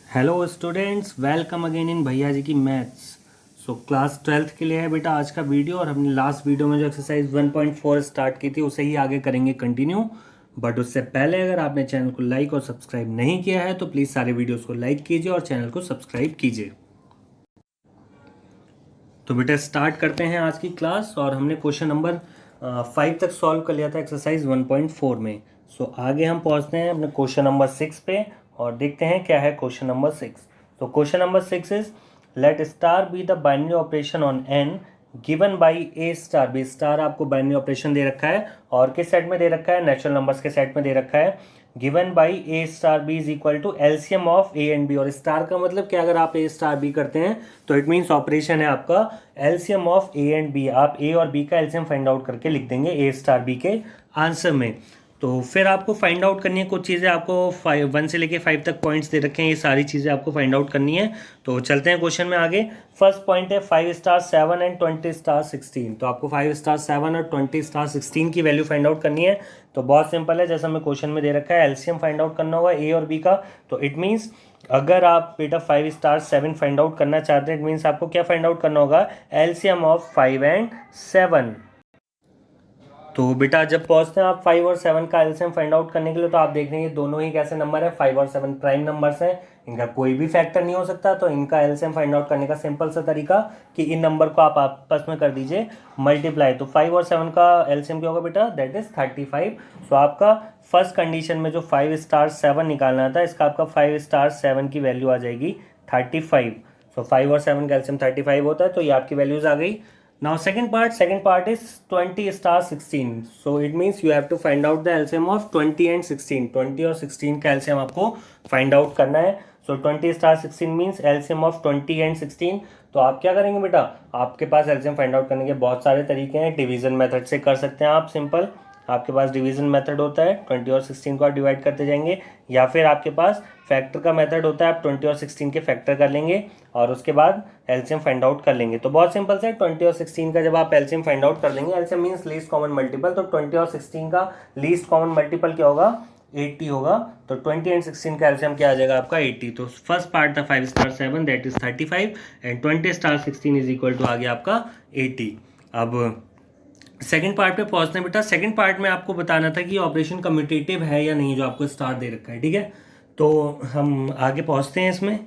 Hello students, welcome again in भैया जी की maths. So class 12th के लिए है बेटा आज का वीडियो। और हमने लास्ट वीडियो में जो एक्सरसाइज 1.4 स्टार्ट की थी उसे ही आगे करेंगे कंटिन्यू। बट उससे पहले अगर आपने चैनल को लाइक और सब्सक्राइब नहीं किया है तो प्लीज़ सारे वीडियोस को लाइक कीजिए और चैनल को सब्सक्राइब कीजिए। तो बेटा स्टार्ट करते हैं आज की क्लास। और हमने क्वेश्चन नंबर 5 तक सॉल्व कर लिया था एक्सरसाइज 1.4 में। सो आगे हम पहुंचते हैं अपने क्वेश्चन नंबर 6 पे और देखते हैं क्या है क्वेश्चन नंबर 6। तो question number 6 is let star be the binary operation on N given by A star B. Star आपको बाइनरी ऑपरेशन दे रखा है और किस सेट में दे रखा है, नेचुरल नंबर्स के सेट में दे रखा है। Given by A star B is equal to LCM of A and B. और स्टार का मतलब क्या, अगर आप ए स्टार बी करते हैं तो इट मीन्स ऑपरेशन है आपका LCM of A and B. आप ए और बी का एलसीएम फाइंड आउट करके लिख देंगे ए स्टार बी के आंसर में। तो फिर आपको फाइंड आउट करनी है कुछ चीज़ें। आपको 1 से लेके 5 तक पॉइंट्स दे रखे हैं, ये सारी चीज़ें आपको फाइंड आउट करनी है। तो चलते हैं क्वेश्चन में आगे। फर्स्ट पॉइंट है 5 स्टार 7 एंड 20 स्टार 16। तो आपको 5 स्टार 7 और 20 स्टार 16 की वैल्यू फाइंड आउट करनी है। तो बहुत सिंपल है, जैसा हमें क्वेश्चन में दे रखा है एलसीएम फाइंड आउट करना होगा ए और बी का। तो इट मीन्स अगर आप बेटा 5 स्टार 7 फाइंड आउट करना चाहते हैं, इट मीन्स आपको क्या फाइंड आउट करना होगा, एलसीएम ऑफ 5 एंड 7। तो बेटा जब पहुंचते हैं आप 5 और 7 का एलसीएम फाइंड आउट करने के लिए, तो आप देख रहे हैं दोनों ही कैसे नंबर है, 5 और 7 प्राइम नंबर्स हैं, इनका कोई भी फैक्टर नहीं हो सकता। तो इनका एलसीएम फाइंड आउट करने का सिंपल सा तरीका कि इन नंबर को आप आपस में कर दीजिए मल्टीप्लाई। तो 5 और 7 का एलसीएम क्या होगा बेटा, दैट इज 35। सो आपका फर्स्ट कंडीशन में जो 5 स्टार 7 निकालना था, इसका आपका 5 स्टार 7 की वैल्यू आ जाएगी 35। सो 5 और 7 का एलसीएम 35 होता है, तो ये आपकी वैल्यूज आ गई। Now second part is 20 star 16. So it means you have to find out the LCM of 20 and 16. 20 और 16 का LCM आपको find out करना है। So 20 star 16 means LCM of 20 and 16. तो आप क्या करेंगे बेटा, आपके पास LCM find out करने के बहुत सारे तरीके हैं। डिवीजन मेथड से कर सकते हैं आप, सिंपल आपके पास डिवीजन मेथड होता है, 20 और 16 को आप डिवाइड करते जाएंगे। या फिर आपके पास फैक्टर का मेथड होता है, आप 20 और 16 के फैक्टर कर लेंगे और उसके बाद एलसीएम फाइंड आउट कर लेंगे। तो बहुत सिंपल से 20 और 16 का जब आप एलसीएम फाइंड आउट कर लेंगे, LCM means least common multiple, तो 20 और 16 का लीस्ट कॉमन मल्टीपल क्या होगा, 80 होगा। तो 20 एंड 16 का एलसीएम क्या आ जाएगा आपका 80। तो फर्स्ट पार्ट था 5 star 7 that is 35 and 20 star 16 is equal to आ गया आपका 80। अब सेकंड पार्ट पे पहुंचते हैं बेटा। सेकंड पार्ट में आपको बताना था कि ऑपरेशन कम्यूटेटिव है या नहीं, जो आपको स्टार दे रखा है, ठीक है। तो हम आगे पहुंचते हैं इसमें।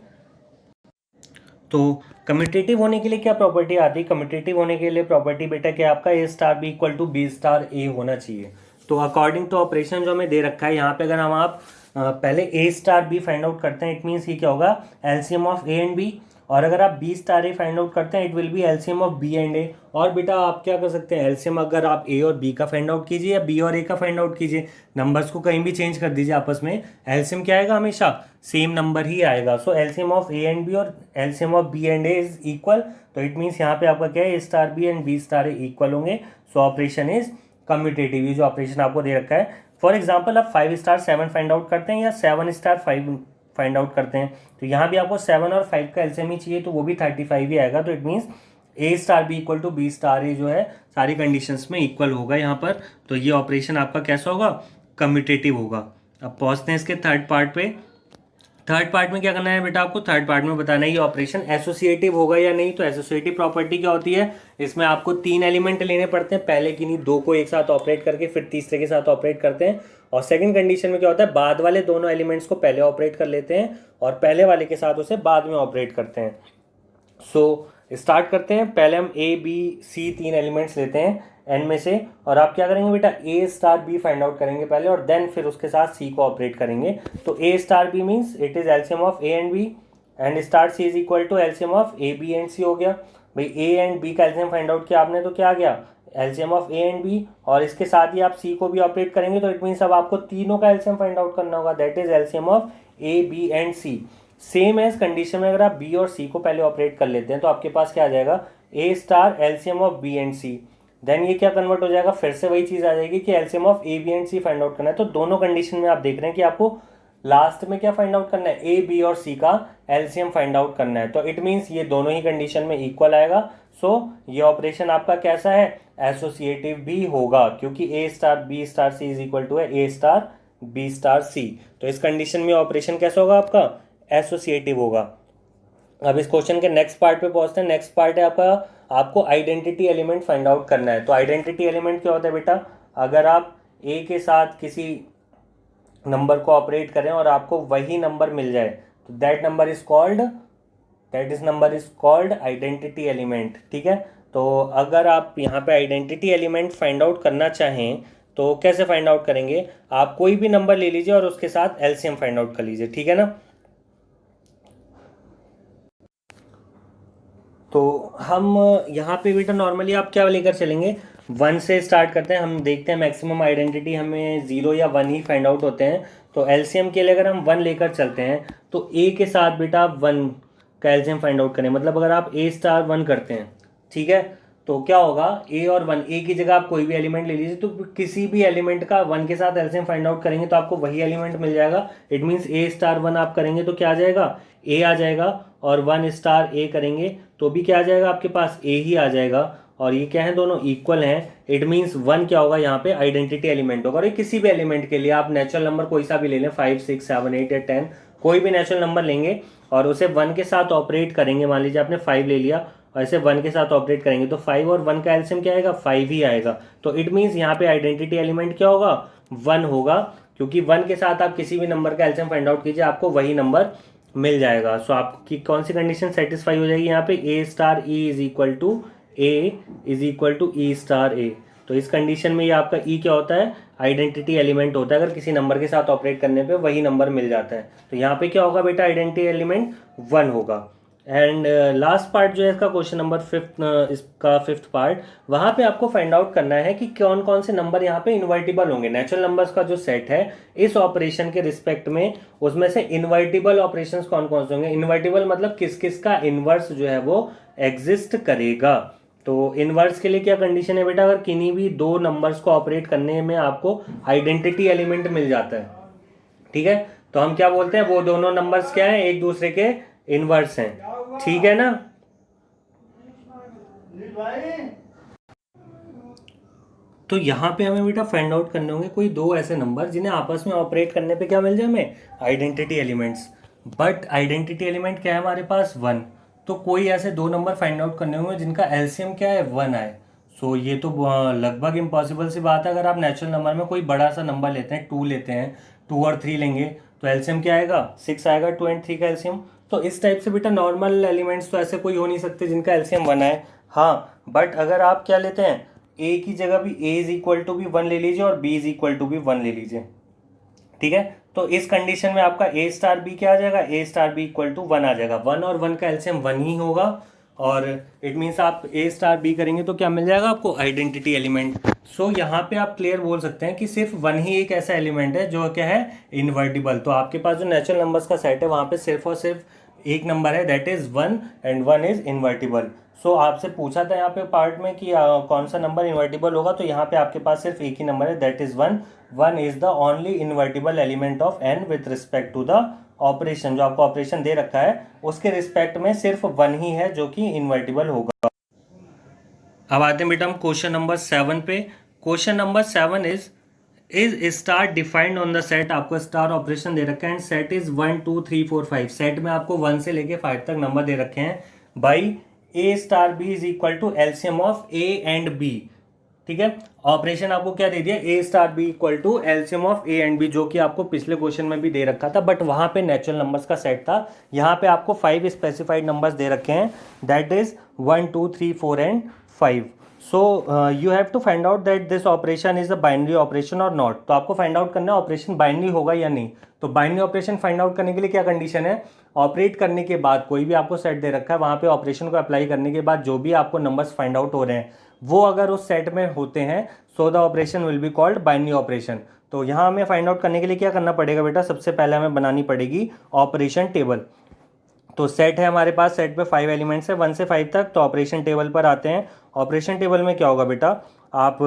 तो कम्यूटेटिव होने के लिए क्या प्रॉपर्टी आती है, कम्यूटेटिव होने के लिए प्रॉपर्टी बेटा क्या, आपका ए star B equal to B star A होना चाहिए। तो अकॉर्डिंग टू ऑपरेशन जो हमें दे रखा है यहाँ पे, अगर हम आप पहले A star B find out करते हैं, इट मीन्स ये क्या होगा, LCM of A and B. और अगर आप B star A find out करते हैं, it will be LCM of B and A. और बेटा आप क्या कर सकते हैं, एलसीएम अगर आप ए और बी का फाइंड आउट कीजिए या बी और ए का फाइंड आउट कीजिए, नंबर्स को कहीं भी चेंज कर दीजिए आपस में, एलसीएम क्या आएगा, हमेशा सेम नंबर ही आएगा। So LCM of A and B और LCM of B and A is equal. तो इट मीन्स यहाँ पे आपका क्या है, A star B and B star A equal होंगे। So operation is commutative. ये जो ऑपरेशन आपको दे रखा है, फॉर एग्जाम्पल आप 5 स्टार 7 फाइंड आउट करते हैं या 7 स्टार 5 फाइंड आउट करते हैं, तो यहाँ भी आपको 7 और 5 का एलसीएम ही चाहिए, तो वो भी 35 ही आएगा। तो it means A star B equal to B star A जो है सारी कंडीशंस में इक्वल होगा यहाँ पर। तो ये ऑपरेशन आपका कैसा होगा, कम्यूटेटिव होगा। अब पहुँचते हैं इसके थर्ड पार्ट पे। थर्ड पार्ट में क्या करना है बेटा, आपको थर्ड पार्ट में बताना है ये ऑपरेशन एसोसिएटिव होगा या नहीं। तो एसोसिएटिव प्रॉपर्टी क्या होती है, इसमें आपको 3 एलिमेंट लेने पड़ते हैं, पहले की नहीं 2 को एक साथ ऑपरेट करके फिर तीसरे के साथ ऑपरेट करते हैं। और सेकंड कंडीशन में क्या होता है, बाद वाले दोनों एलिमेंट्स को पहले ऑपरेट कर लेते हैं और पहले वाले के साथ उसे बाद में ऑपरेट करते हैं। सो स्टार्ट करते हैं। पहले हम ए बी सी 3 एलिमेंट्स लेते हैं एन में से, और आप क्या करेंगे बेटा, A star B find out करेंगे पहले और देन फिर उसके साथ सी को ऑपरेट करेंगे। तो ए star B means it is LCM of A and B and star C is equal to LCM of A B and C हो गया। भाई ए एंड बी का एलसीएम फाइंड आउट किया आपने, तो क्या आ गया, LCM of A and B, और इसके साथ ही आप सी को भी ऑपरेट करेंगे। तो इट मीन्स अब आपको तीनों का एलसीएम फाइंड आउट करना होगा, that is LCM of A B and C. Same as condition में अगर आप बी और सी को पहले ऑपरेट कर लेते हैं, तो आपके पास क्या आ जाएगा, A star LCM of B and C. Then ये क्या कन्वर्ट हो जाएगा, फिर से वही चीज आ जाएगी कि LCM of A B and C find out करना है। तो दोनों कंडीशन में आप देख रहे हैं कि आपको लास्ट में क्या फाइंड आउट करना है, ए बी और सी का एलसीएम फाइंड आउट करना है। तो इट मीन्स ये दोनों ही कंडीशन में इक्वल आएगा। सो ये ऑपरेशन आपका कैसा है, एसोसिएटिव भी होगा, क्योंकि A star B star C is equal to है A star B star C. तो इस कंडीशन में ऑपरेशन कैसा होगा आपका, एसोसिएटिव होगा। अब इस क्वेश्चन के नेक्स्ट पार्ट पे पहुंचते हैं। नेक्स्ट पार्ट है आपका, आपको आइडेंटिटी एलिमेंट फाइंड आउट करना है। तो आइडेंटिटी एलिमेंट क्या होता है बेटा, अगर आप ए के साथ किसी नंबर को ऑपरेट करें और आपको वही नंबर मिल जाए तो that number is called identity element. ठीक है, तो अगर आप यहाँ पे आइडेंटिटी एलिमेंट फाइंड आउट करना चाहें तो कैसे फाइंड आउट करेंगे, आप कोई भी नंबर ले लीजिए और उसके साथ एलसीएम फाइंड आउट कर लीजिए। ठीक है ना, तो हम यहाँ पे बेटा नॉर्मली आप क्या लेकर चलेंगे, 1 से स्टार्ट करते हैं। हम देखते हैं मैक्सिमम आइडेंटिटी हमें 0 या 1 ही फाइंड आउट होते हैं। तो एलसीएम के लिए अगर हम 1 लेकर चलते हैं तो ए के साथ बेटा आप 1 का एलसीएम फाइंड आउट करें। मतलब अगर आप ए स्टार 1 करते हैं, ठीक है, तो क्या होगा, ए और 1, ए की जगह आप कोई भी एलिमेंट ले लीजिए, तो किसी भी एलिमेंट का 1 के साथ एलसीएम फाइंड आउट करेंगे तो आपको वही एलिमेंट मिल जाएगा। इट मीन्स ए स्टार 1 आप करेंगे तो क्या आ जाएगा, ए आ जाएगा, और 1 स्टार ए करेंगे तो भी क्या आ जाएगा, आपके पास ए ही आ जाएगा। और ये क्या है, दोनों इक्वल हैं। इट मीन्स 1 क्या होगा यहाँ पे, आइडेंटिटी एलिमेंट होगा। और ये किसी भी एलिमेंट के लिए आप नेचुरल नंबर कोई सा भी ले लें, 5, 6, 7, 8 या 10, कोई भी नेचुरल नंबर लेंगे और उसे 1 के साथ ऑपरेट करेंगे। मान लीजिए आपने 5 ले लिया और इसे 1 के साथ ऑपरेट करेंगे तो 5 और 1 का एलसीएम क्या आएगा, 5 ही आएगा। तो इट मीन्स यहाँ पे आइडेंटिटी एलिमेंट क्या होगा, 1 होगा, क्योंकि 1 के साथ आप किसी भी नंबर का एलसीएम फाइंड आउट कीजिए, आपको वही नंबर मिल जाएगा। सो आपकी कौन सी कंडीशन सेटिस्फाई हो जाएगी यहाँ पे, A star E is equal to E star ए। तो इस कंडीशन में ये आपका ई क्या होता है, आइडेंटिटी एलिमेंट होता है। अगर किसी नंबर के साथ ऑपरेट करने पे वही नंबर मिल जाता है तो यहाँ पे क्या होगा बेटा, आइडेंटिटी एलिमेंट 1 होगा। एंड लास्ट पार्ट जो है इसका, क्वेश्चन नंबर 5, इसका 5th पार्ट, वहाँ पे आपको फाइंड आउट करना है कि कौन कौन से नंबर यहाँ पे इन्वर्टिबल होंगे। नेचुरल नंबर्स का जो सेट है इस ऑपरेशन के रिस्पेक्ट में, उसमें से इन्वर्टिबल ऑपरेशंस कौन कौन से होंगे। इन्वर्टिबल मतलब किस किस का इनवर्स जो है वो एग्जिस्ट करेगा। तो इनवर्स के लिए क्या कंडीशन है बेटा, अगर किन्हीं भी 2 नंबर्स को ऑपरेट करने में आपको आइडेंटिटी एलिमेंट मिल जाता है, ठीक है, तो हम क्या बोलते हैं, वो दोनों नंबर्स क्या हैं, एक दूसरे के इनवर्स हैं। ठीक है ना, तो यहाँ पे हमें बेटा फाइंड आउट करने होंगे कोई 2 ऐसे नंबर जिन्हें आपस में ऑपरेट करने पे क्या मिल जाए हमें, identity elements. But identity element क्या है हमारे पास, 1। तो कोई ऐसे 2 नंबर फाइंड आउट करने होंगे जिनका एलसीएम क्या है, 1 आए। सो ये तो लगभग इम्पॉसिबल सी बात है। अगर आप नेचुरल नंबर में कोई बड़ा सा नंबर लेते हैं, 2 लेते हैं, 2 और 3 लेंगे तो एलसीएम क्या आएगा, 6 आएगा, 2 और 3 का एलसीएम। तो इस टाइप से बेटा नॉर्मल एलिमेंट्स तो ऐसे कोई हो नहीं सकते जिनका एलसीएम 1 आए। हाँ, बट अगर आप क्या लेते हैं, ए की जगह भी ए इज इक्वल टू भी 1 ले लीजिए और बी इज इक्वल टू भी 1 ले लीजिए, ठीक है, तो इस कंडीशन में आपका ए स्टार बी क्या आ जाएगा, A star B equal to 1 आ जाएगा। 1 और 1 का एलसीएम 1 ही होगा और इट मीन्स आप ए स्टार बी करेंगे तो क्या मिल जाएगा आपको, आइडेंटिटी एलिमेंट। सो यहाँ पे आप क्लियर बोल सकते हैं कि सिर्फ 1 ही एक ऐसा एलिमेंट है जो क्या है, इनवर्टिबल। तो आपके पास जो नेचुरल नंबर्स का सेट है वहाँ पे सिर्फ और सिर्फ एक नंबर है, that is 1, and 1 is invertible. So आपसे पूछा था यहाँ पे पार्ट में कि कौन सा नंबर इन्वर्टिबल होगा, तो यहाँ पे आपके पास सिर्फ एक ही नंबर है, that is 1। 1 is the only invertible element of n with respect to the operation. जो आपको ऑपरेशन दे रखा है उसके रिस्पेक्ट में सिर्फ 1 ही है जो कि इन्वर्टिबल होगा। अब आते हैं बेटा हम क्वेश्चन नंबर 7 पे। Question number 7 is star defined on the set. आपको स्टार ऑपरेशन दे रखा है एंड सेट इज 1 2 3 4 5। सेट में आपको 1 से लेके 5 तक नंबर दे रखे हैं। By A star B is equal to LCM of A and B. ठीक है, ऑपरेशन आपको क्या दे दिया, A star B equal to LCM of A and B, जो कि आपको पिछले क्वेश्चन में भी दे रखा था, बट वहां पे नेचुरल नंबर्स का सेट था। यहाँ पे आपको 5 स्पेसिफाइड नंबर्स दे रखे हैं, that is 1 2 3 4 and 5। So you have to find out that this operation is a binary operation और नॉट। तो आपको फाइंड आउट करना है ऑपरेशन बाइनरी होगा या नहीं। तो बाइनरी ऑपरेशन फाइंड आउट करने के लिए क्या कंडीशन है, ऑपरेट करने के बाद कोई भी आपको सेट दे रखा है, वहां पे ऑपरेशन को अप्लाई करने के बाद जो भी आपको नंबर्स फाइंड आउट हो रहे हैं वो अगर उस सेट में होते हैं, सो the operation will be called binary operation. तो यहाँ हमें फाइंड आउट करने के लिए क्या करना पड़ेगा बेटा, सबसे पहले हमें बनानी पड़ेगी ऑपरेशन टेबल। तो सेट है हमारे पास, सेट पे 5 एलिमेंट्स है 1 से 5 तक। तो ऑपरेशन टेबल पर आते हैं। ऑपरेशन टेबल में क्या होगा बेटा, आप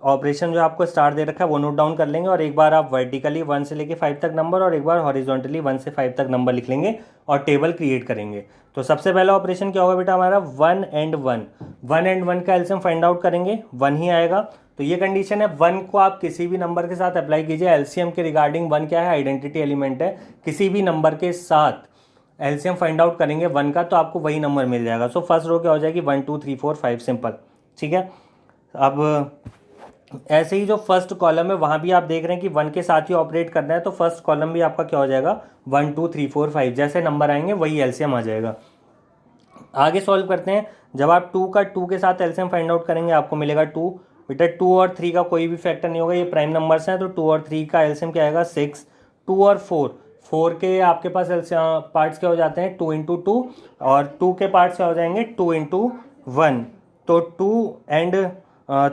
ऑपरेशन जो आपको स्टार दे रखा है वो नोट डाउन कर लेंगे और एक बार आप वर्टिकली 1 से लेके 5 तक नंबर और एक बार हॉरिजॉन्टली 1 से 5 तक नंबर लिख लेंगे और टेबल क्रिएट करेंगे। तो सबसे पहला ऑपरेशन क्या होगा बेटा हमारा, 1 एंड 1। 1 एंड 1 का एलसीएम फाइंड आउट करेंगे, 1 ही आएगा। तो ये कंडीशन है, 1 को आप किसी भी नंबर के साथ अप्लाई कीजिए। एलसीएम के रिगार्डिंग 1 क्या है, आइडेंटिटी एलिमेंट है। किसी भी नंबर के साथ एलसीएम फाइंड आउट करेंगे 1 का तो आपको वही नंबर मिल जाएगा। सो फर्स्ट रो क्या हो जाएगी 1 2 3 4 5 सिंपल, ठीक है। अब ऐसे ही जो फर्स्ट कॉलम है वहाँ भी आप देख रहे हैं कि 1 के साथ ही ऑपरेट करना है, तो फर्स्ट कॉलम भी आपका क्या हो जाएगा 1 2 3 4 5, जैसे नंबर आएंगे वही एलसीएम आ जाएगा। आगे सॉल्व करते हैं। जब आप 2 के साथ एलसीएम फाइंड आउट करेंगे आपको मिलेगा 2। बेटा 2 और 3 का कोई भी फैक्टर नहीं होगा, ये प्राइम नंबर्स हैं, तो 2 और 3 का एलसीएम क्या आएगा 6। 2 और 4 के आपके पास एलसीएम पार्ट्स क्या हो जाते हैं 2 इंटू 2, और 2 के पार्ट्स क्या हो जाएंगे 2 इंटू 1। तो 2 एंड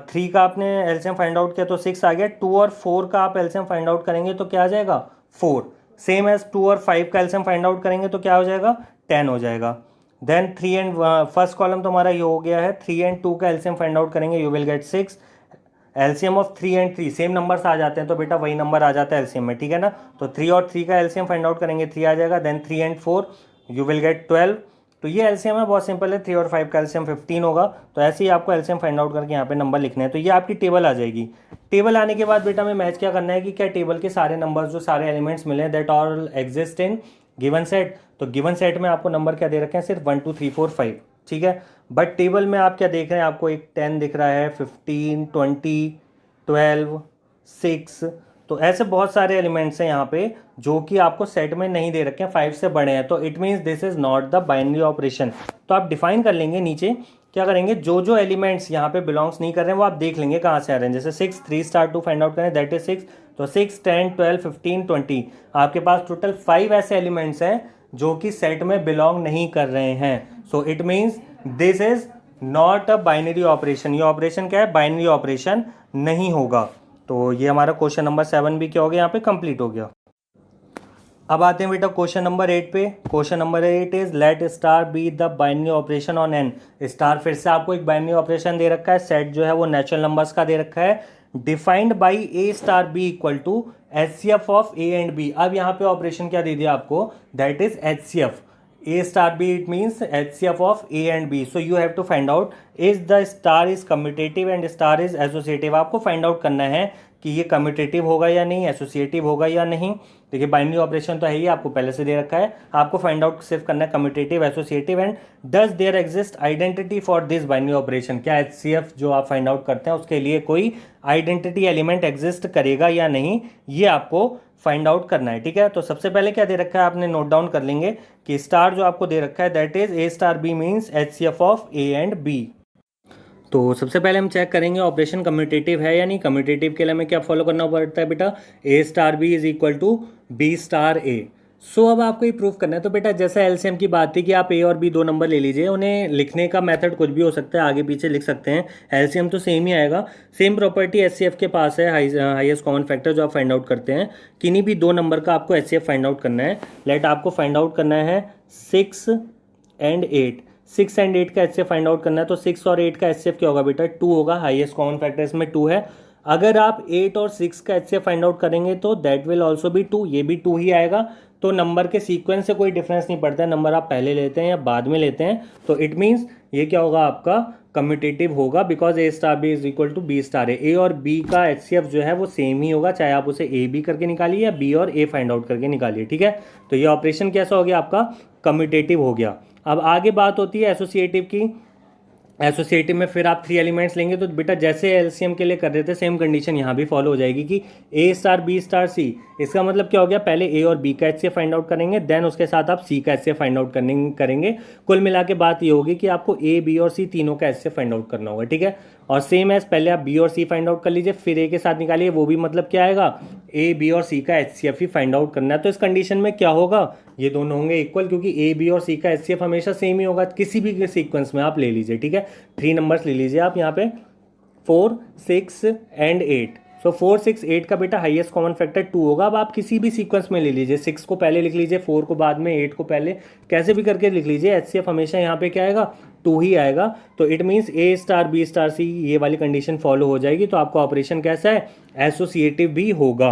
3 का आपने एलसीएम फाइंड आउट किया तो 6 आ गया। 2 और 4 का आप एलसीएम फाइंड आउट करेंगे तो क्या आ जाएगा 4। सेम एज 2 और 5 का एलसीएम फाइंड आउट करेंगे तो क्या हो जाएगा 10 हो जाएगा। देन 3 एंड फर्स्ट कॉलम तो हमारा ये हो गया है। 3 एंड 2 का एलसीएम फाइंड आउट करेंगे, you will get 6। LCM of 3 and 3 same numbers आ जाते हैं तो बेटा वही नंबर आ जाता है एलसीएम में, ठीक है ना। तो 3 और 3 का एलसीएम फाइंड आउट करेंगे 3 आ जाएगा। Then 3 and 4 you will get 12। तो ये एलसीएम है, बहुत सिंपल है। 3 और 5 का एलसीएम 15 होगा। तो ऐसे ही आपको एलसीएम फाइंड आउट करके यहाँ पे नंबर लिखने हैं। तो ये आपकी टेबल आ जाएगी। टेबल आने के बाद बेटा में मैच क्या करना है कि क्या टेबल के सारे नंबर्स जो सारे एलिमेंट्स मिले that all exist in given set. तो गिवन सेट में आपको नंबर क्या दे रखे हैं सिर्फ 1 2 3 4 5, ठीक है। बट टेबल में आप क्या देख रहे हैं, आपको एक 10 दिख रहा है, 15 20 12 6। तो ऐसे बहुत सारे एलिमेंट्स हैं यहाँ पे जो कि आपको सेट में नहीं दे रखे हैं, 5 से बड़े हैं। तो it means this is not the binary operation. तो आप डिफाइन कर लेंगे नीचे, क्या करेंगे जो जो एलिमेंट्स यहाँ पे बिलोंग्स नहीं कर रहे हैं वो आप देख लेंगे कहाँ से आ रहे हैं। जैसे 6 3 स्टार 2 फाइंड आउट करें दैट इज 6। तो 6 10 12 15 20 आपके पास टोटल 5 ऐसे एलिमेंट्स हैं जो कि सेट में बिलोंग नहीं कर रहे हैं। So it means this is not a binary operation. ये ऑपरेशन क्या है, बाइनरी ऑपरेशन नहीं होगा। तो ये हमारा क्वेश्चन नंबर 7 भी क्या हो गया यहाँ पे कंप्लीट हो गया। अब आते हैं बेटा क्वेश्चन नंबर 8 पे। Question number 8 is let star be the binary operation on N. Star फिर से आपको एक बाइनरी ऑपरेशन दे रखा है, सेट जो है वो नेचुरल नंबर्स का दे रखा है, defined by A star B equal to HCF of A and B. अब यहाँ पे ऑपरेशन क्या दे दिया आपको, that is HCF. A star B it means HCF of A and B. So you have to find out is the star is commutative and star is associative. आपको find out करना है कि ये commutative होगा या नहीं, associative होगा या नहीं। देखिए बाइनरी ऑपरेशन तो है ही, आपको पहले से दे रखा है, आपको फाइंड आउट सिर्फ करना है commutative associative and does there exist identity for this binary operation. क्या एचसीएफ जो आप फाइंड आउट करते हैं उसके लिए कोई आइडेंटिटी एलिमेंट एग्जिस्ट करेगा या नहीं, ये आपको फाइंड आउट करना है, ठीक है। तो सबसे पहले क्या दे रखा है आपने नोट डाउन कर लेंगे कि स्टार जो आपको दे रखा है that is A star B means HCF of A and B. तो सबसे पहले हम चेक करेंगे ऑपरेशन कम्यूटेटिव है या नहीं। कम्यूटेटिव के लिए हमें क्या फॉलो करना पड़ता है बेटा, A star B is equal to B star A. So अब आपको ये प्रूफ करना है। तो बेटा जैसे एलसीएम की बात थी कि आप ए और बी दो नंबर ले लीजिए, उन्हें लिखने का मेथड कुछ भी हो सकता है, आगे पीछे लिख सकते हैं, एलसीएम तो सेम ही आएगा। सेम प्रॉपर्टी एचसीएफ के पास है, हाईएस्ट कॉमन फैक्टर जो आप फाइंड आउट करते हैं, किन्हीं भी दो नंबर का आपको एचसीएफ फाइंड आउट करना है। लेट आपको फाइंड आउट करना है 6 एंड 8। 6 एंड 8 का एचसीएफ फाइंड आउट करना है। तो 6 और 8 का एचसीएफ क्या होगा बेटा 2 होगा, हाईएस्ट कॉमन फैक्टर इसमें 2 है। अगर आप 8 और 6 का एचसीएफ फाइंड आउट करेंगे तो दैट विल ऑल्सो बी 2, ये भी 2 ही आएगा। तो नंबर के सीक्वेंस से कोई डिफरेंस नहीं पड़ता है, नंबर आप पहले लेते हैं या बाद में लेते हैं। तो इट मीन्स ये क्या होगा आपका कम्यूटेटिव होगा, because A star B is equal to B star A. और बी का एचसीएफ जो है वो सेम ही होगा, चाहे आप उसे ए बी करके निकालिए या बी और ए फाइंड आउट करके निकालिए, ठीक है। तो ये ऑपरेशन कैसा हो गया आपका कम्यूटेटिव हो गया। अब आगे बात होती है एसोसिएटिव की। एसोसिएटिव में फिर आप 3 एलिमेंट्स लेंगे। तो बेटा जैसे एलसीएम के लिए कर रहे थे सेम कंडीशन यहाँ भी फॉलो हो जाएगी कि ए स्टार बी स्टार सी। इसका मतलब क्या हो गया, पहले ए और बी का एचसीएफ फाइंड आउट करेंगे, देन उसके साथ आप सी का एचसीएफ फाइंड आउट करेंगे। कुल मिला के बात ये होगी कि आपको ए बी और सी तीनों का एचसीएफ फाइंड आउट करना होगा, ठीक है। और सेम एज पहले आप बी और सी फाइंड आउट कर लीजिए, फिर ए के साथ निकालिए, वो भी मतलब क्या आएगा ए बी और सी का एचसीएफ ही फाइंड आउट करना है। तो इस कंडीशन में क्या होगा, ये दोनों होंगे इक्वल, क्योंकि ए बी और सी का एचसीएफ हमेशा सेम ही होगा, किसी भी सीक्वेंस में आप ले लीजिए, ठीक है। 3 नंबर्स ले लीजिए आप यहाँ पे 4 6 एंड 8। सो 4 6 8 का बेटा हाईएस्ट कॉमन फैक्टर 2 होगा। अब आप किसी भी सीक्वेंस में ले लीजिए, 6 को पहले लिख लीजिए, 4 को बाद में, 8 को पहले, कैसे भी करके लिख लीजिए, एचसीएफ हमेशा यहाँ पे क्या आएगा 2 ही आएगा। तो it means A star B star C ये वाली कंडीशन फॉलो हो जाएगी। तो आपका ऑपरेशन कैसा है, एसोसिएटिव भी होगा।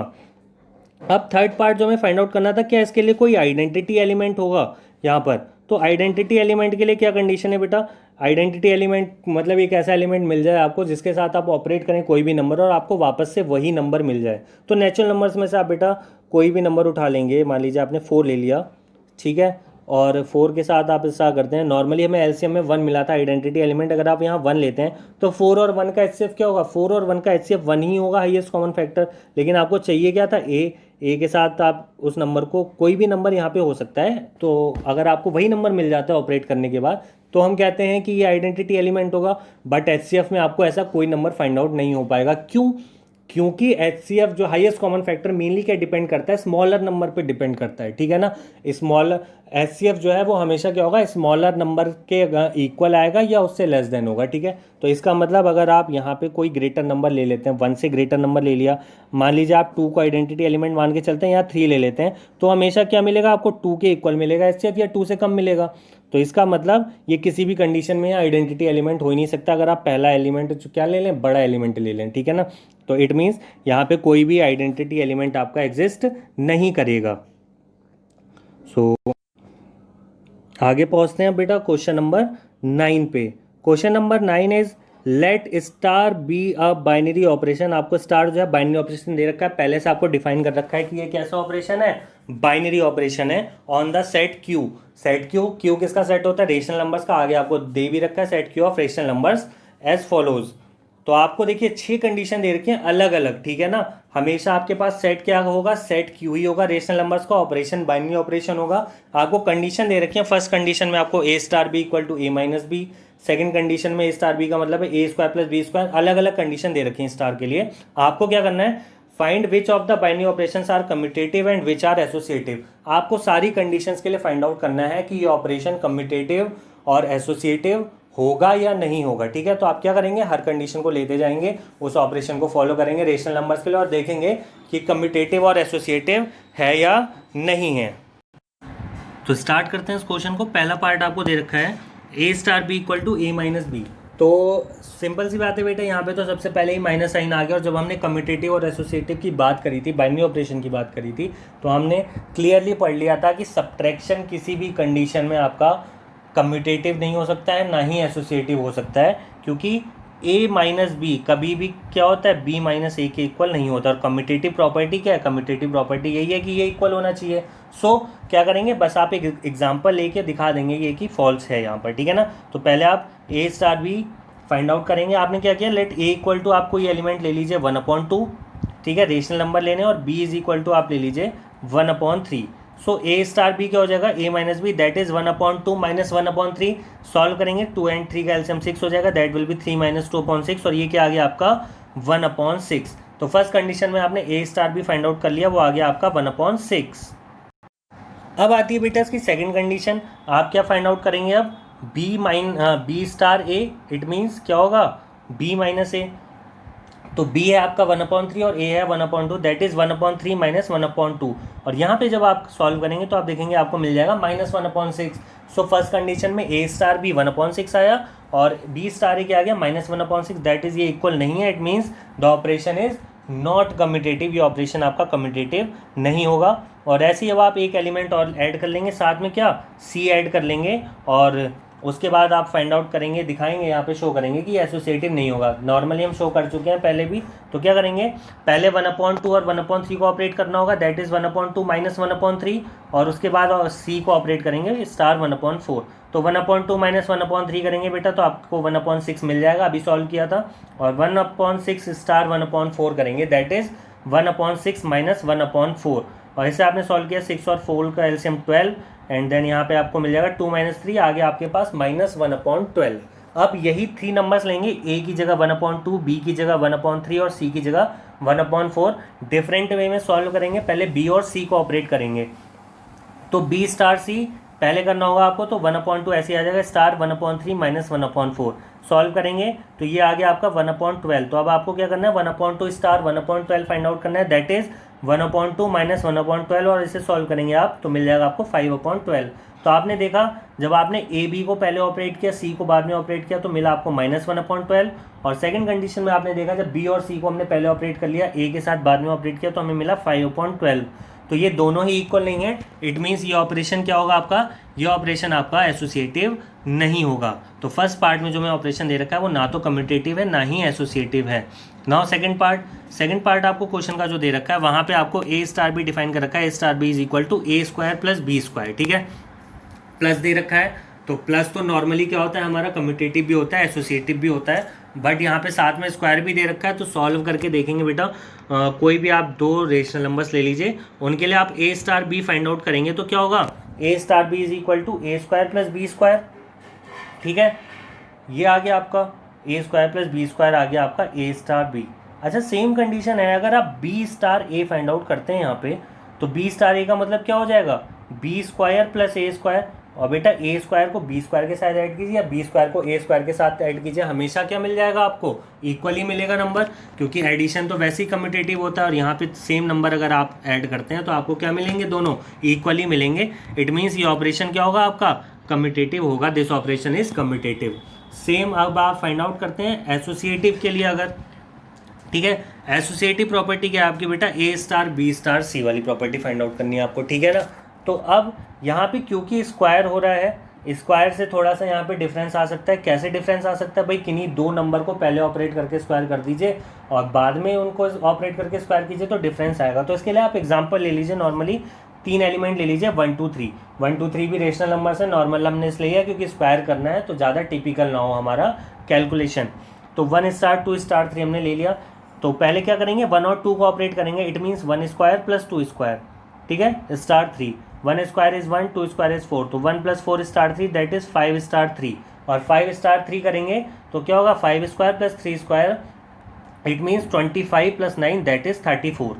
अब थर्ड पार्ट जो हमें फाइंड आउट करना था, क्या इसके लिए कोई आइडेंटिटी एलिमेंट होगा यहाँ पर। तो आइडेंटिटी एलिमेंट के लिए क्या कंडीशन है बेटा, आइडेंटिटी एलिमेंट मतलब एक ऐसा एलिमेंट मिल जाए आपको जिसके साथ आप ऑपरेट करें कोई भी नंबर और आपको वापस से वही नंबर मिल जाए। तो नेचुरल नंबर्स में से आप बेटा कोई भी नंबर उठा लेंगे, मान लीजिए आपने 4 ले लिया, ठीक है। और 4 के साथ आप ऐसा करते हैं, नॉर्मली हमें एलसीएम में 1 मिला था आइडेंटिटी एलिमेंट, अगर आप यहाँ 1 लेते हैं तो 4 और 1 का एचसीएफ क्या होगा, 4 और 1 का एचसीएफ 1 ही होगा, हाईएस्ट कॉमन फैक्टर। लेकिन आपको चाहिए क्या था, ए के साथ आप उस नंबर को, कोई भी नंबर यहाँ पे हो सकता है, तो अगर आपको वही नंबर मिल जाता है ऑपरेट करने के बाद, तो हम कहते हैं कि ये आइडेंटिटी एलिमेंट होगा। बट एचसीएफ में आपको ऐसा कोई नंबर फाइंड आउट नहीं हो पाएगा। क्यों? क्योंकि एचसीएफ जो हाईएस्ट कॉमन फैक्टर मेनली क्या डिपेंड करता है, स्मॉलर नंबर पे डिपेंड करता है, ठीक है ना। स्मॉल एचसीएफ जो है वो हमेशा क्या होगा, स्मॉलर नंबर के इक्वल आएगा या उससे लेस देन होगा, ठीक है। तो इसका मतलब अगर आप यहाँ पे कोई ग्रेटर नंबर ले लेते हैं, 1 से ग्रेटर नंबर ले लिया, मान लीजिए आप 2 को आइडेंटिटी एलिमेंट मान के चलते हैं, या 3 ले लेते हैं, तो हमेशा क्या मिलेगा आपको, 2 के इक्वल मिलेगा एचसीएफ, या 2 से कम मिलेगा। तो इसका मतलब ये किसी भी कंडीशन में आइडेंटिटी एलिमेंट हो ही नहीं सकता अगर आप पहला एलिमेंट क्या ले लें, बड़ा एलिमेंट ले लें, ठीक है ना। तो इट मीन्स यहाँ पे कोई भी आइडेंटिटी एलिमेंट आपका एग्जिस्ट नहीं करेगा। सो आगे पहुंचते हैं बेटा क्वेश्चन नंबर 9 पे। Question number 9 is let star be a binary operation. आपको स्टार जो है बाइनरी ऑपरेशन दे रखा है, पहले से आपको डिफाइन कर रखा है कि ये कैसा ऑपरेशन है, बाइनरी ऑपरेशन है on the set Q. Set Q, Q किसका सेट होता है, रेशनल नंबर्स का। आगे आपको दे भी रखा है set Q of rational numbers as follows. तो आपको देखिए 6 कंडीशन दे रखी है अलग अलग, ठीक है ना। हमेशा आपके पास सेट क्या होगा, सेट क्यू ही होगा, रेशनल नंबर्स का ऑपरेशन बाइनरी ऑपरेशन होगा। आपको कंडीशन दे रखी है, फर्स्ट कंडीशन में आपको A star B equal to A minus B, second condition में ए स्टार बी का मतलब है A square plus B square. अलग अलग कंडीशन दे रखी है स्टार के लिए। आपको क्या करना है, find which of the binary operations are commutative and which are associative. आपको सारी कंडीशंस के लिए फाइंड आउट करना है कि ये ऑपरेशन कम्यूटेटिव और एसोसिएटिव होगा या नहीं होगा, ठीक है। तो आप क्या करेंगे, हर कंडीशन को लेते जाएंगे, उस ऑपरेशन को फॉलो करेंगे रेशनल नंबर्स के लिए और देखेंगे कि कम्यूटेटिव और एसोसिएटिव है या नहीं है। तो स्टार्ट करते हैं इस क्वेश्चन को। पहला पार्ट आपको दे रखा है A star B equal to A minus B. तो सिंपल सी बात है बेटा, यहाँ पे तो सबसे पहले ही माइनस साइन आ गया। और जब हमने कम्यूटेटिव और एसोसिएटिव की बात करी थी, बाइनरी ऑपरेशन की बात करी थी, तो हमने क्लियरली पढ़ लिया था कि सब्ट्रैक्शन किसी भी कंडीशन में आपका कम्यूटेटिव नहीं हो सकता है, ना ही एसोसिएटिव हो सकता है, क्योंकि a माइनस बी कभी भी क्या होता है, b माइनस ए के इक्वल नहीं होता। और कम्यूटेटिव प्रॉपर्टी क्या है, कम्यूटेटिव प्रॉपर्टी यही है कि ये इक्वल होना चाहिए। सो क्या करेंगे, बस आप एक एग्जांपल लेके दिखा देंगे ये कि फॉल्स है यहाँ पर, ठीक है ना। तो पहले आप a star B find out करेंगे। आपने क्या किया, लेट a इक्वल टू, आपको ये एलिमेंट ले लीजिए 1/2, ठीक है, रेशनल नंबर लेने, और b इज इक्वल टू आप ले लीजिए 1/3। सो ए स्टार बी क्या हो जाएगा, A minus B, that is 1/2 minus 1/3। Solve करेंगे, 2 and 3 का एलसीएम 6 हो जाएगा, दैट विल बी 3 माइनस 2/6, और ये क्या आ गया आपका 1/6। तो फर्स्ट कंडीशन में आपने ए स्टार बी फाइंड आउट कर लिया, वो आ गया आपका 1/6। अब आती है बेटा इसकी सेकंड कंडीशन। आप क्या फाइंड आउट करेंगे अब, B star A, it means क्या होगा, बी माइनस ए। तो b है आपका 1/3 और a है 1/2, दैट इज 1/3 माइनस 1/2। और यहाँ पे जब आप सॉल्व करेंगे तो आप देखेंगे आपको मिल जाएगा -1/6। सो फर्स्ट कंडीशन में a स्टार b 1/6 आया और b स्टार a क्या आ गया -1/6, दैट इज ये इक्वल नहीं है, it means the operation is not commutative. ये ऑपरेशन आपका कम्यूटेटिव नहीं होगा। और ऐसे ही अब आप एक एलिमेंट और ऐड कर लेंगे, साथ में क्या c ऐड कर लेंगे, और उसके बाद आप फाइंड आउट करेंगे, दिखाएंगे यहाँ पे, शो करेंगे कि एसोसिएटिव नहीं होगा। नॉर्मली हम शो कर चुके हैं पहले भी। तो क्या करेंगे, पहले 1/2 और 1/3 को ऑपरेट करना होगा, दैट इज 1/2 माइनस 1/3, और उसके बाद सी को ऑपरेट करेंगे स्टार 1/4। तो 1/2 माइनस 1/3 करेंगे बेटा, तो आपको 1/6 मिल जाएगा, अभी सॉल्व किया था। और 1/6 स्टार 1/4 करेंगे, दैट इज 1/6 माइनस 1/4। और इसे आपने सॉल्व किया, 6 और 4 का एलसीएम 12, एंड देन यहाँ पे आपको मिल जाएगा 2 - 3, आगे आपके पास -1/12। अब यही 3 नंबर्स लेंगे, a की जगह 1/2, b की जगह 1/3 और c की जगह 1/4। डिफरेंट वे में सॉल्व करेंगे, पहले b और c को ऑपरेट करेंगे। तो b स्टार c पहले करना होगा आपको, तो 1/2 ऐसे आ जाएगा, स्टार 1/3 माइनस 1/4। सॉल्व करेंगे तो ये आ गया आपका 1/12। तो अब आपको क्या करना है, 1/2 स्टार 1/12 फाइंड आउट करना है, दैट इज 1/2 माइनस 1/12, और इसे सॉल्व करेंगे आप तो मिल जाएगा आपको 5/12। तो आपने देखा, जब आपने ए बी को पहले ऑपरेट किया, सी को बाद में ऑपरेट किया, तो मिला आपको -1/12। और सेकंड कंडीशन में आपने देखा, जब बी और सी को हमने पहले ऑपरेट कर लिया, ए के साथ बाद में ऑपरेट किया, तो हमें मिला 5/12। तो ये दोनों ही इक्वल नहीं है, इट मीन्स ये ऑपरेशन क्या होगा आपका, ये ऑपरेशन आपका एसोसिएटिव नहीं होगा। तो फर्स्ट पार्ट में जो मैं ऑपरेशन दे रखा है वो ना तो कम्यूटेटिव है ना ही एसोसिएटिव है। नाउ सेकंड पार्ट आपको क्वेश्चन का जो दे रखा है, वहाँ पे आपको ए स्टार बी डिफाइन कर रखा है, A star B is equal to A square plus B square, ठीक है। प्लस दे रखा है, तो प्लस तो नॉर्मली क्या होता है हमारा, कम्यूटेटिव भी होता है, एसोसिएटिव भी होता है, बट यहाँ पे साथ में स्क्वायर भी दे रखा है। तो सॉल्व करके देखेंगे बेटा, कोई भी आप दो रेशनल नंबर्स ले लीजिए, उनके लिए आप A star B find out करेंगे तो क्या होगा, A star B is equal to A square plus B square. ठीक है, ये आ गया आपका A square plus B square, आ गया आपका ए स्टार बी। अच्छा, सेम कंडीशन है, अगर आप B star A find out करते हैं यहाँ पे, तो बी स्टार ए का मतलब क्या हो जाएगा, बी स्क्वायर प्लस ए स्क्वायर। और बेटा ए स्क्वायर को बी स्क्वायर के साथ ऐड कीजिए या बी स्क्वायर को ए स्क्वायर के साथ ऐड कीजिए, हमेशा क्या मिल जाएगा आपको, इक्वली मिलेगा नंबर, क्योंकि एडिशन तो वैसे ही कम्यूटेटिव होता है, और यहाँ पे सेम नंबर अगर आप ऐड करते हैं तो आपको क्या मिलेंगे, दोनों इक्वली मिलेंगे। इट मीन्स ये ऑपरेशन क्या होगा आपका, कम्यूटेटिव होगा, this operation is commutative. Same अब आप फाइंड आउट करते हैं एसोसिएटिव के लिए अगर, ठीक है, एसोसिएटिव प्रॉपर्टी क्या है आपकी बेटा, ए स्टार बी स्टार सी वाली प्रॉपर्टी फाइंड आउट करनी है आपको, ठीक है ना। तो अब यहाँ पे क्योंकि स्क्वायर हो रहा है, स्क्वायर से थोड़ा सा यहाँ पे डिफरेंस आ सकता है। कैसे डिफरेंस आ सकता है भाई, किन्हीं दो नंबर को पहले ऑपरेट करके स्क्वायर कर दीजिए और बाद में उनको ऑपरेट करके स्क्वायर कीजिए तो डिफरेंस आएगा। तो इसके लिए आप एग्जाम्पल ले लीजिए, नॉर्मली 3 एलिमेंट ले लीजिए, 1 2 3। 1 2 3 भी रेशनल नंबर से, नॉर्मल हमने इसलिए लिया क्योंकि स्क्वायर करना है तो ज़्यादा टिपिकल ना हो हमारा कैलकुलेशन। तो 1 स्टार 2 स्टार 3 हमने ले लिया। तो पहले क्या करेंगे, 1 और 2 को ऑपरेट करेंगे, it means 1 square plus 2 square, ठीक है, star 3। 1 square is 1, 2 square is 4, तो 1 plus 4 star 3 that is 5 star 3। और 5 स्टार 3 करेंगे तो क्या होगा, 5 square plus 3 square, it means 25 plus 9 that is 34।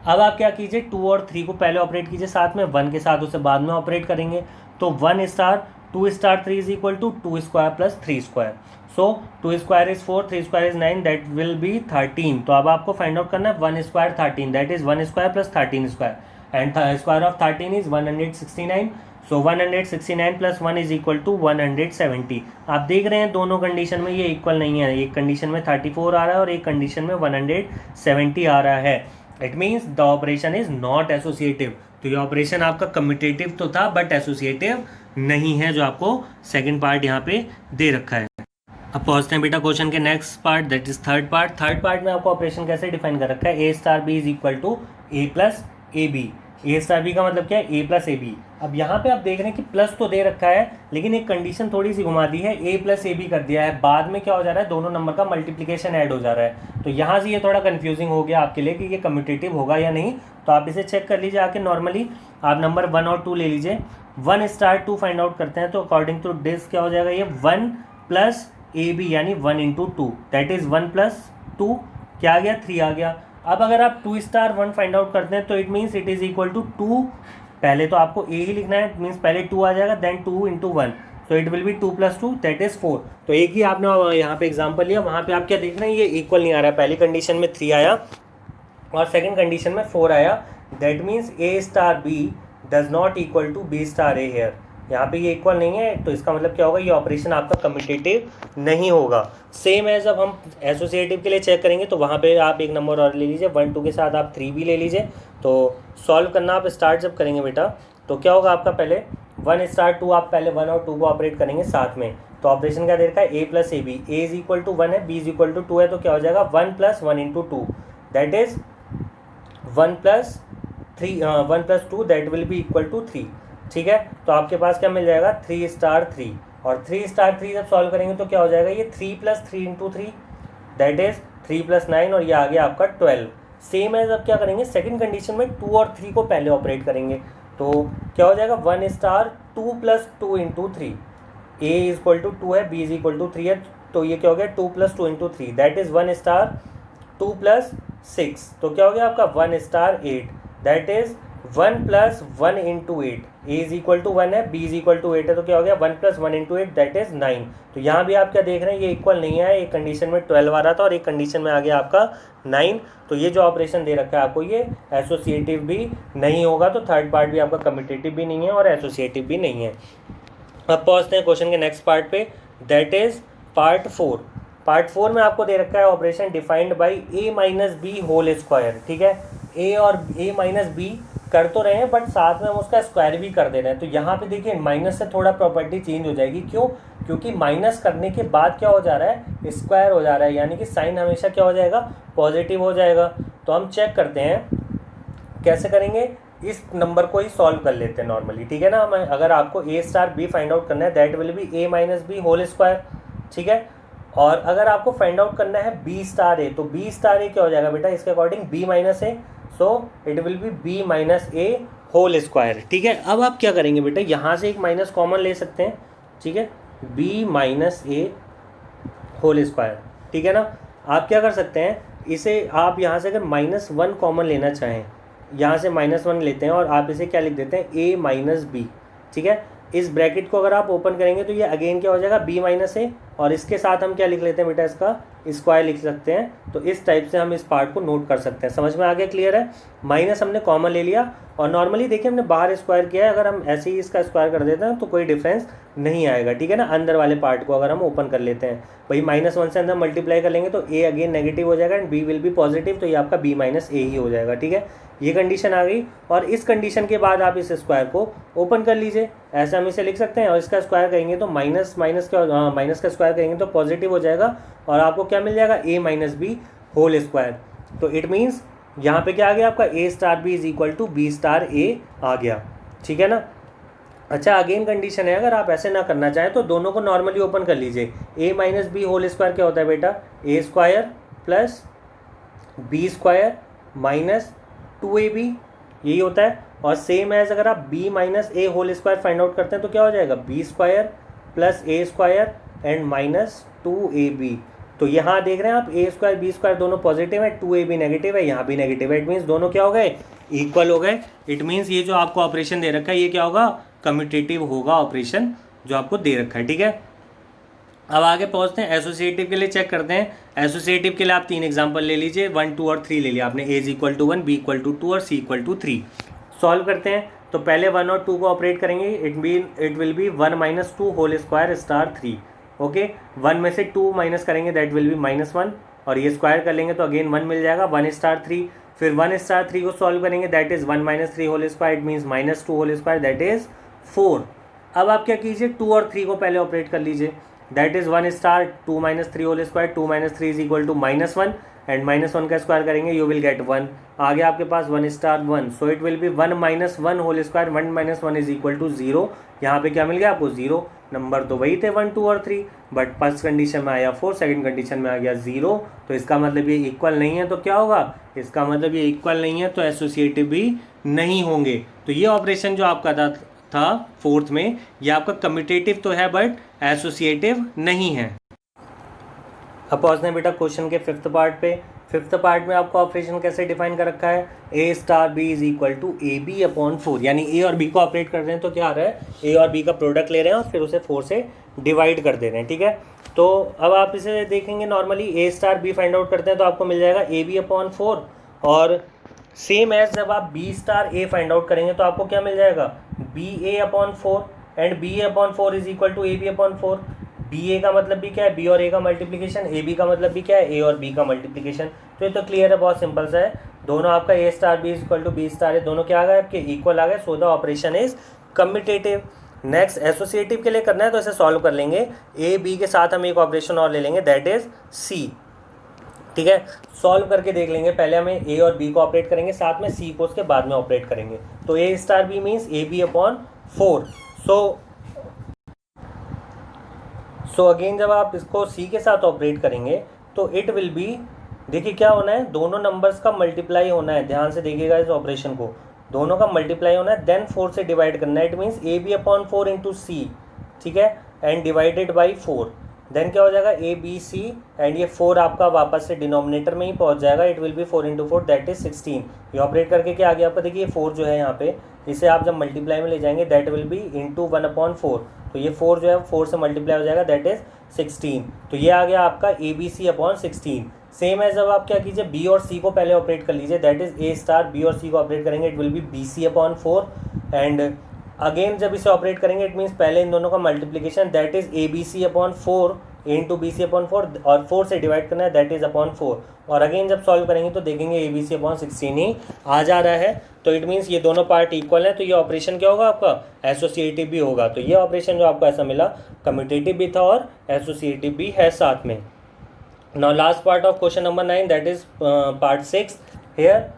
अब आप क्या कीजिए, 2 और 3 को पहले ऑपरेट कीजिए साथ में, 1 के साथ उसे बाद में ऑपरेट करेंगे। तो 1 star 2 star 3 is equal to 2 square plus 3 square. So 2 square is 4, 3 square is 9, that will be 13। तो अब आपको फाइंड आउट करना है 1 square 13, that is 1 square plus 13 square, and square of 13 is 169। So 169 plus 1 is equal to 170। आप देख रहे हैं दोनों कंडीशन में ये इक्वल नहीं है, एक कंडीशन में 34 आ रहा है और एक कंडीशन में 170 आ रहा है। It means the operation is not associative. तो ये ऑपरेशन आपका कम्यूटेटिव तो था बट एसोसिएटिव नहीं है, जो आपको सेकंड पार्ट यहाँ पे दे रखा है। अब पहुंचते हैं बेटा क्वेश्चन के next part, that is third part. Third part में आपको ऑपरेशन कैसे डिफाइन कर रखा है, A star B is equal to A plus A B. A star B का मतलब क्या है, ए प्लस ए बी। अब यहाँ पे आप देख रहे हैं कि प्लस तो दे रखा है लेकिन एक कंडीशन थोड़ी सी घुमा दी है, ए प्लस ए बी कर दिया है, बाद में क्या हो जा रहा है, दोनों नंबर का मल्टीप्लिकेशन ऐड हो जा रहा है। तो यहाँ से ये थोड़ा कंफ्यूजिंग हो गया आपके लिए कि ये कम्यूटेटिव होगा या नहीं। तो आप इसे चेक कर लीजिए आके, नॉर्मली आप नंबर 1 और 2 ले लीजिए। 1 स्टार 2 फाइंड आउट करते हैं तो अकॉर्डिंग टू दिस क्या हो जाएगा, ये 1 प्लस ए बी यानी 1 इंटू 2 दैट इज 1 प्लस 2 क्या आ गया, 3 आ गया। अब अगर आप 2 स्टार 1 फाइंड आउट करते हैं तो it means it is equal to 2, पहले तो आपको ए ही लिखना है, मीन्स पहले 2 आ जाएगा then 2 into 1, so it will be 2 plus 2 that is 4। तो एक ही आपने यहाँ पे एग्जाम्पल लिया, वहाँ पे आप क्या देख रहे हैं, ये इक्वल नहीं आ रहा है। पहली कंडीशन में 3 आया और सेकेंड कंडीशन में 4 आया, that means A star B does not equal to B star A here. यहाँ पे ये इक्वल नहीं है तो इसका मतलब क्या होगा, ये ऑपरेशन आपका कम्यूटेटिव नहीं होगा। सेम है जब हम एसोसिएटिव के लिए चेक करेंगे तो वहाँ पे आप एक नंबर और ले लीजिए, 1 2 के साथ आप 3 भी ले लीजिए। तो सॉल्व करना आप स्टार्ट जब करेंगे बेटा तो क्या होगा आपका, पहले 1 स्टार 2 आप पहले 1 और 2 को ऑपरेट करेंगे साथ में। तो ऑपरेशन क्या दे रखा है, A plus A B, A is equal to 1 है, बी इज इक्वल टू 2 है, तो क्या हो जाएगा 1 plus 1 into 2 that is 1 plus 2 that will be equal to 3। ठीक है, तो आपके पास क्या मिल जाएगा 3 स्टार 3, और 3 स्टार 3 जब सॉल्व करेंगे तो क्या हो जाएगा, ये 3 plus 3 into 3 that is 3 plus 9, और ये आ गया आपका 12। सेम है जब क्या करेंगे, सेकंड कंडीशन में 2 और 3 को पहले ऑपरेट करेंगे तो क्या हो जाएगा 1 star 2 plus 2 into 3, A is equal to 2 है, बी इज इक्वल टू 3 है, तो ये क्या हो गया 2 plus 2 into 3 that is 1 star 2 plus 6, तो क्या हो गया आपका 1 star 8 that is 1 plus 1 into 8, A is equal to 1 है, बी इज इक्वल टू 8 है, तो क्या हो गया 1 प्लस 1 इंटू 8 दैट इज 9। तो यहाँ भी आप क्या देख रहे हैं, ये इक्वल नहीं है, एक कंडीशन में 12 आ रहा था और एक कंडीशन में आ गया आपका 9। तो ये जो ऑपरेशन दे रखा है आपको, ये एसोसिएटिव भी नहीं होगा। तो थर्ड पार्ट भी आपका कम्यूटेटिव भी नहीं है और एसोसिएटिव भी नहीं है। अब पहुँचते हैं क्वेश्चन के नेक्स्ट पार्ट पे, दैट इज पार्ट 4। पार्ट 4 में आपको दे रखा है operation defined by A minus B whole square. ठीक है, ए और ए माइनस बी कर तो रहे हैं बट साथ में हम उसका स्क्वायर भी कर दे रहे हैं। तो यहाँ पे देखिए माइनस से थोड़ा प्रॉपर्टी चेंज हो जाएगी, क्यों, क्योंकि माइनस करने के बाद क्या हो जा रहा है, स्क्वायर हो जा रहा है, यानी कि साइन हमेशा क्या हो जाएगा, पॉजिटिव हो जाएगा। तो हम चेक करते हैं कैसे करेंगे, इस नंबर को ही सॉल्व कर लेते हैं नॉर्मली, ठीक है ना। हम अगर आपको A star B find out करना है that will be A minus B whole square, ठीक है। और अगर आपको फाइंड आउट करना है बी स्टार ए, तो बी स्टार ए क्या हो जाएगा बेटा, इसके according B minus A, so it will be B minus A whole square, ठीक है। अब आप क्या करेंगे बेटा, यहाँ से एक माइनस कॉमन ले सकते हैं, ठीक है, B minus A whole square, ठीक है ना। आप क्या कर सकते हैं, इसे आप यहाँ से अगर -1 कॉमन लेना चाहें, यहाँ से -1 लेते हैं और आप इसे क्या लिख देते हैं, a माइनस बी, ठीक है। इस ब्रैकेट को अगर आप ओपन करेंगे तो ये अगेन क्या हो जाएगा, b माइनस ए, और इसके साथ हम क्या लिख लेते हैं बेटा, इसका स्क्वायर लिख सकते हैं। तो इस टाइप से हम इस पार्ट को नोट कर सकते हैं। समझ में आ गया, क्लियर है। माइनस हमने कॉमन ले लिया और नॉर्मली देखिए हमने बाहर स्क्वायर किया है, अगर हम ऐसे ही इसका स्क्वायर कर देते हैं तो कोई डिफरेंस नहीं आएगा, ठीक है ना। अंदर वाले पार्ट को अगर हम ओपन कर लेते हैं, भाई -1 से अंदर मल्टीप्लाई कर लेंगे तो a अगेन नेगेटिव हो जाएगा and b will be positive, तो ये आपका b माइनस ए ही हो जाएगा, ठीक है। ये कंडीशन आ गई और इस कंडीशन के बाद आप इस स्क्वायर को ओपन कर लीजिए, ऐसे हम इसे लिख सकते हैं। और इसका स्क्वायर करेंगे तो माइनस का स्क्वायर करेंगे तो पॉजिटिव हो जाएगा और आपको क्या मिल जाएगा, a minus B whole square. तो इट मीन्स यहाँ पे क्या आ गया आपका, a star B is equal to B star a आ गया, ठीक है ना। अच्छा, अगेन कंडीशन है, अगर आप ऐसे ना करना चाहें तो दोनों को नॉर्मली ओपन कर लीजिए। a minus B whole square क्या होता है बेटा, a square plus B square minus 2ab, यही होता है। और सेम एज अगर आप b minus A whole square find out करते हैं तो क्या हो जाएगा, b square plus A square and minus 2ab। तो यहाँ देख रहे हैं आप, a स्क्वायर बी स्क्वायर दोनों पॉजिटिव है, 2ab नेगेटिव है, यहाँ भी नेगेटिव है। इट मीन्स दोनों क्या हो गए, इक्वल हो गए। इट मीन्स ये जो आपको ऑपरेशन दे रखा है ये क्या होगा, कम्यूटेटिव होगा ऑपरेशन जो आपको दे रखा है, ठीक है। अब आगे पहुंचते हैं, एसोसिएटिव के लिए चेक करते हैं। एसोसिएटिव के लिए आप 3 एग्जांपल ले लीजिए, 1, 2 और 3 ले लिया आपने। a is equal to 1, b equal to 2 और c इक्वल टू 3। सॉल्व करते हैं तो पहले 1 और 2 को ऑपरेट करेंगे, it will be 1 minus 2 whole square star 3, okay. 1 में से 2 माइनस करेंगे दैट विल बी -1 और ये स्क्वायर कर लेंगे तो अगेन 1 मिल जाएगा, 1 स्टार 3। फिर 1 स्टार 3 को सॉल्व करेंगे that is 1 minus 3 whole square, it means -2 whole square that is 4। अब आप क्या कीजिए, 2 और 3 को पहले ऑपरेट कर लीजिए, that is 1 star 2 minus 3 whole square, 2 minus 3 is equal to -1 and -1 का स्क्वायर करेंगे यू विल गेट 1। आ गया आपके पास 1 स्टार 1, so it will be 1 minus 1 whole square, 1 minus 1 is equal to 0। यहाँ पे क्या मिल गया आपको, 0। नंबर तो वही थे 1, 2 और 3, बट फर्स्ट कंडीशन में आया 4, सेकंड कंडीशन में आ गया 0। तो इसका मतलब ये इक्वल नहीं है, तो क्या होगा, इसका मतलब ये इक्वल नहीं है तो एसोसिएटिव भी नहीं होंगे। तो ये ऑपरेशन जो आपका था फोर्थ में, ये आपका कम्यूटेटिव तो है बट एसोसिएटिव नहीं है। अब पहुँचते हैं बेटा क्वेश्चन के फिफ्थ पार्ट पे। फिफ्थ पार्ट में आपको ऑपरेशन कैसे डिफाइन कर रखा है, a star b is equal to A B upon 4, यानी a और b को ऑपरेट कर रहे हैं तो क्या आ रहा है, a और b का प्रोडक्ट ले रहे हैं और फिर उसे 4 से डिवाइड कर दे रहे हैं, ठीक है। तो अब आप इसे देखेंगे, normally a star b find out करते हैं तो आपको मिल जाएगा ए बी अपॉन 4, और सेम एज जब आप b star a find out करेंगे तो आपको क्या मिल जाएगा, b a upon 4 and b a upon 4 is equal to A B upon 4। B a का मतलब भी क्या है, बी और ए का मल्टीप्लिकेशन, ए बी का मतलब भी क्या है, ए और बी का मल्टीप्लिकेशन। तो ये तो क्लियर है, बहुत सिंपल सा है। दोनों आपका ए star B is equal to B star है, दोनों क्या आ गए आपके, इक्वल आ गए, so the operation is commutative. Next associative के लिए करना है तो इसे सॉल्व कर लेंगे। ए बी के साथ हम एक ऑपरेशन और ले लेंगे दैट इज सी, ठीक है। सॉल्व करके देख लेंगे, पहले हमें ए और बी को ऑपरेट करेंगे, साथ में सी को उसके बाद में ऑपरेट करेंगे। तो ए star B means A B upon 4। So again जब आप इसको सी के साथ ऑपरेट करेंगे तो इट विल बी, देखिए क्या होना है, दोनों नंबर्स का मल्टीप्लाई होना है, ध्यान से देखिएगा इस ऑपरेशन को, दोनों का मल्टीप्लाई होना है, देन 4 से डिवाइड करना है। It means A B upon 4 into c, ठीक है, एंड डिवाइडेड बाई 4, देन क्या हो जाएगा, ए बी सी, एंड ये 4 आपका वापस से डिनोमिनेटर में ही पहुंच जाएगा। It will B 4 into 4 that is 16। ये ऑपरेट करके क्या आ गया आपका, देखिए 4 जो है यहाँ पे, इसे आप जब मल्टीप्लाई में ले जाएंगे that will B into 1 upon 4, तो ये 4 जो है 4 से मल्टीप्लाई हो जाएगा दैट इज 16। तो ये आ गया आपका A B C upon 16। Same है, जब आप क्या कीजिए, बी और सी को पहले ऑपरेट कर लीजिए, that is A star B और सी को ऑपरेट करेंगे, it will be B C upon 4, and again जब इसे ऑपरेट करेंगे इट मीन्स पहले इन दोनों का multiplication, that is A B C upon 4 into B C upon 4, और 4 से डिवाइड करना है दैट इज अपॉन 4, और अगेन जब सॉल्व करेंगे तो देखेंगे ए बी सी अपॉन 16 ही आ जा रहा है। तो इट मीन्स ये दोनों पार्ट इक्वल है, तो ये ऑपरेशन क्या होगा आपका, एसोसिएटिव भी होगा। तो ये ऑपरेशन जो आपको ऐसा मिला, कम्यूटेटिव भी था और एसोसिएटिव भी है साथ में। Now last part of question number 9 that is part 6 here.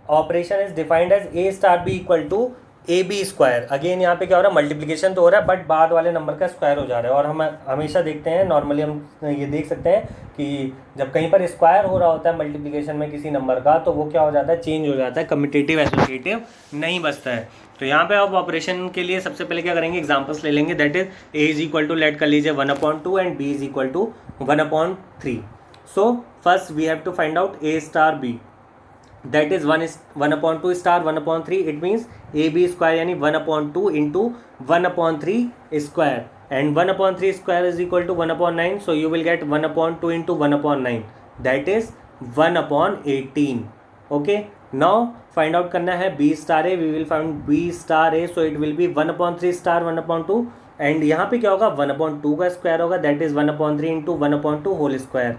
Operation is defined as A star B equal to A B square. Again यहाँ पे क्या हो रहा है, मल्टीप्लिकेशन तो हो रहा है बट बाद वाले नंबर का स्क्वायर हो जा रहा है। और हम हमेशा देखते हैं, नॉर्मली हम ये देख सकते हैं कि जब कहीं पर स्क्वायर हो रहा होता है मल्टीप्लिकेशन में किसी नंबर का, तो वो क्या हो जाता है, चेंज हो जाता है, कम्यूटेटिव एसोसिएटिव नहीं बचता है। तो यहाँ पे आप ऑपरेशन के लिए सबसे पहले क्या करेंगे, एग्जाम्पल्स ले लेंगे। That is A is equal to, let कर लीजिए 1/2 and B is equal to 1/3। So first we have to find out A star B, that is 1/2 star 1/3। It means A B square यानी 1/2 into 1/3 square, and 1/3 square is equal to 1/9। So you will get 1/2 into 1/9, that is 1/18। Okay, now find out करना है B star A. We will find B star A, so it will be 1/3 star 1/2, and यहाँ पे क्या होगा, 1/2 का square होगा, that is 1/3 into 1/2 whole square.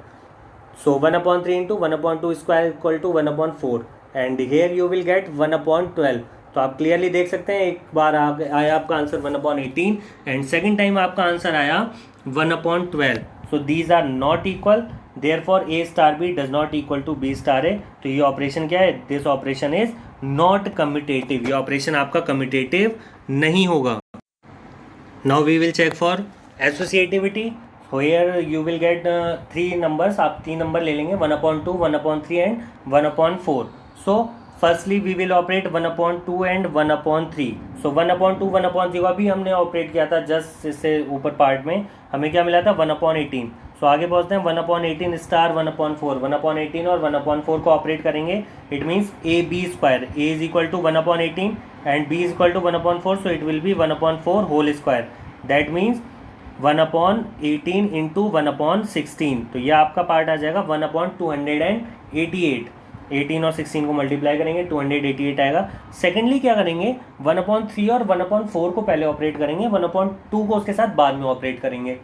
So 1/3 into 1/2 square equal to 1/4, and here you will get 1/12। तो आप clearly देख सकते हैं, एक बार आया आपका आंसर 1/18 एंड सेकेंड टाइम आपका आंसर आया 1/12। So these are not equal, therefore a star B does not equal to B star ए। तो ये ऑपरेशन क्या है, this operation is not commutative, ये ऑपरेशन आपका कम्यूटेटिव नहीं होगा। Now we will check for associativity. Here you will get 3 numbers, आप 3 number ले लेंगे, 1/2, 1/3 and 1/4। So firstly we will operate 1/2 and 1/3। So 1/2 1/3 को अभी हमने ऑपरेट किया था जस्ट इससे ऊपर पार्ट में, हमें क्या मिला था 1/18। सो आगे पहुँचते हैं 1/18 स्टार 1/4, 1/18 और 1/4 को ऑपरेट करेंगे। It means A B square, A is equal to 1/18 and B is equal to 1/4, so it will be 1/4 whole square, that means 1/18 into 1/16। तो ये आपका पार्ट आ जाएगा 1/288। 18 और 16 को मल्टीप्लाई करेंगे 288 आएगा। सेकेंडली क्या करेंगे, 1/3 और 1/4 को पहले ऑपरेट करेंगे, 1/2 को उसके साथ बाद में ऑपरेट करेंगे।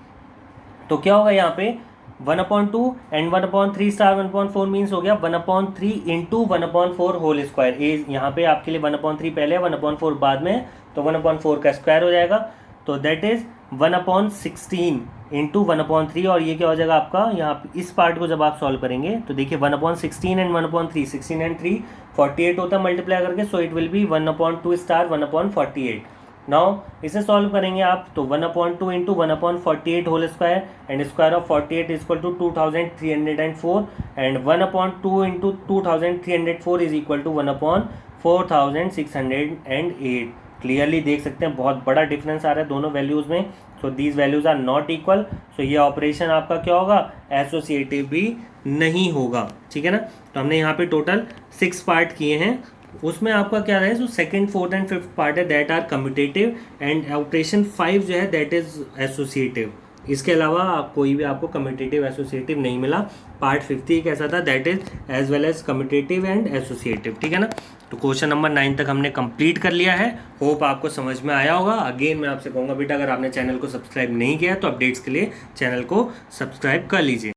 तो क्या होगा यहाँ पे 1/2 एंड 1/3 स्टार 1/4 मीन्स हो गया 1/3 इंटू 1/4 होल स्क्वायर। ए यहाँ पे आपके लिए 1/3 पहले है, 1/4 बाद में, तो 1/4 का स्क्वायर हो जाएगा। तो दैट इज 1/16 इंटू 1/3, और ये क्या हो जाएगा आपका, यहाँ इस पार्ट को जब आप सॉल्व करेंगे तो देखिए 1/16 एंड 1/3, 16 एंड 3 48 होता है मल्टीप्लाई करके। So it will be 1/2 star 1/48। Now इसे सॉल्व करेंगे आप, तो 1/2 into 1/48 whole square, and square of 48 is equal to 2304, and 1/2 into 2304 is equal to 1/4608। Clearly देख सकते हैं बहुत बड़ा डिफरेंस आ रहा है दोनों वैल्यूज़ में। So these values are not equal. So ये ऑपरेशन आपका क्या होगा, एसोसिएटिव भी नहीं होगा, ठीक है ना। तो हमने यहाँ पे टोटल 6 पार्ट किए हैं, उसमें आपका क्या है, जो second, fourth and fifth part है that are commutative, and operation 5 जो है दैट इज एसोसिएटिव। इसके अलावा कोई भी आपको कम्यूटेटिव एसोसिएटिव नहीं मिला। पार्ट 50 एक ऐसा था that is as well as commutative and associative, ठीक है ना। तो क्वेश्चन नंबर 9 तक हमने कंप्लीट कर लिया है। होप आपको समझ में आया होगा। अगेन मैं आपसे कहूँगा बेटा, अगर आपने चैनल को सब्सक्राइब नहीं किया तो अपडेट्स के लिए चैनल को सब्सक्राइब कर लीजिए।